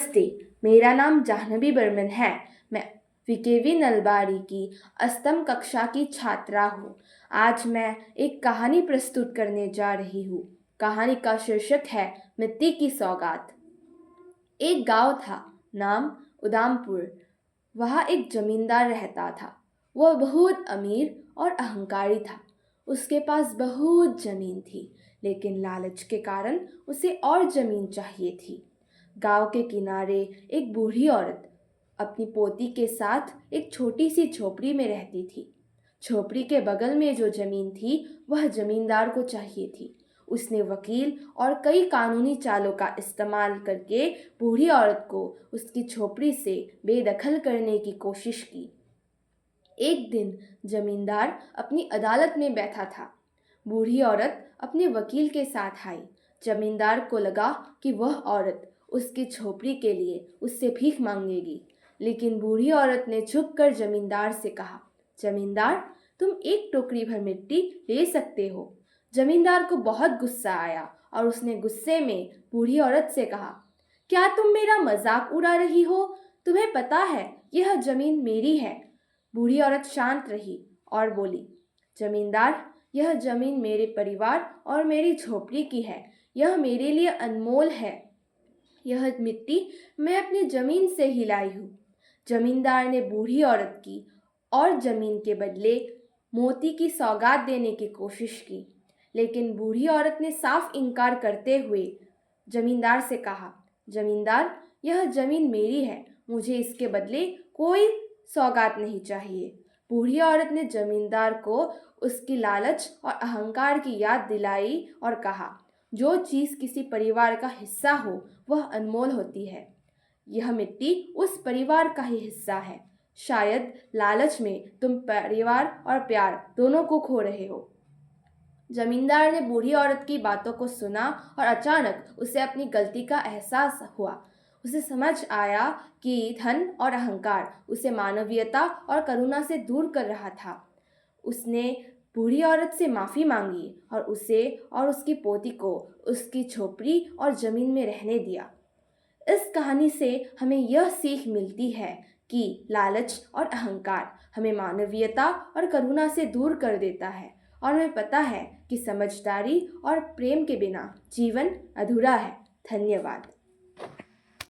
नमस्ते, मेरा नाम जाह्नवी बर्मन है। मैं वीकेवी नलबाड़ी की अष्टम कक्षा की छात्रा हूँ। आज मैं एक कहानी प्रस्तुत करने जा रही हूँ। कहानी का शीर्षक है मिट्टी की सौगात। एक गांव था, नाम उदामपुर। वहाँ एक जमींदार रहता था। वह बहुत अमीर और अहंकारी था। उसके पास बहुत जमीन थी, लेकिन लालच के कारण उसे और जमीन चाहिए थी। गांव के किनारे एक बूढ़ी औरत अपनी पोती के साथ एक छोटी सी झोपड़ी में रहती थी। झोपड़ी के बगल में जो जमीन थी वह जमींदार को चाहिए थी। उसने वकील और कई कानूनी चालों का इस्तेमाल करके बूढ़ी औरत को उसकी झोपड़ी से बेदखल करने की कोशिश की। एक दिन जमींदार अपनी अदालत में बैठा था। बूढ़ी औरत अपने वकील के साथ आई। जमींदार को लगा कि वह औरत उसकी झोपड़ी के लिए उससे भीख मांगेगी, लेकिन बूढ़ी औरत ने झुककर जमींदार से कहा, जमींदार, तुम एक टोकरी भर मिट्टी ले सकते हो। जमींदार को बहुत गुस्सा आया और उसने गुस्से में बूढ़ी औरत से कहा, क्या तुम मेरा मजाक उड़ा रही हो? तुम्हें पता है यह जमीन मेरी है। बूढ़ी औरत शांत रही और बोली, जमींदार, यह जमीन मेरे परिवार और मेरी झोपड़ी की है। यह मेरे लिए अनमोल है। यह मिट्टी मैं अपनी जमीन से ही लाई हूँ। जमींदार ने बूढ़ी औरत की और जमीन के बदले मोती की सौगात देने की कोशिश की, लेकिन बूढ़ी औरत ने साफ इनकार करते हुए जमींदार से कहा, जमींदार, यह जमीन मेरी है। मुझे इसके बदले कोई सौगात नहीं चाहिए। बूढ़ी औरत ने जमींदार को उसकी लालच और अहंकार की याद दिलाई और कहा, जो चीज़ किसी परिवार का हिस्सा हो वह अनमोल होती है। यह मिट्टी उस परिवार का ही हिस्सा है। शायद लालच में तुम परिवार और प्यार दोनों को खो रहे हो। जमींदार ने बूढ़ी औरत की बातों को सुना और अचानक उसे अपनी गलती का एहसास हुआ। उसे समझ आया कि धन और अहंकार उसे मानवीयता और करुणा से दूर कर रहा था। उसने बूढ़ी औरत से माफ़ी मांगी और उसे और उसकी पोती को उसकी झोपड़ी और ज़मीन में रहने दिया। इस कहानी से हमें यह सीख मिलती है कि लालच और अहंकार हमें मानवीयता और करुणा से दूर कर देता है, और हमें पता है कि समझदारी और प्रेम के बिना जीवन अधूरा है। धन्यवाद।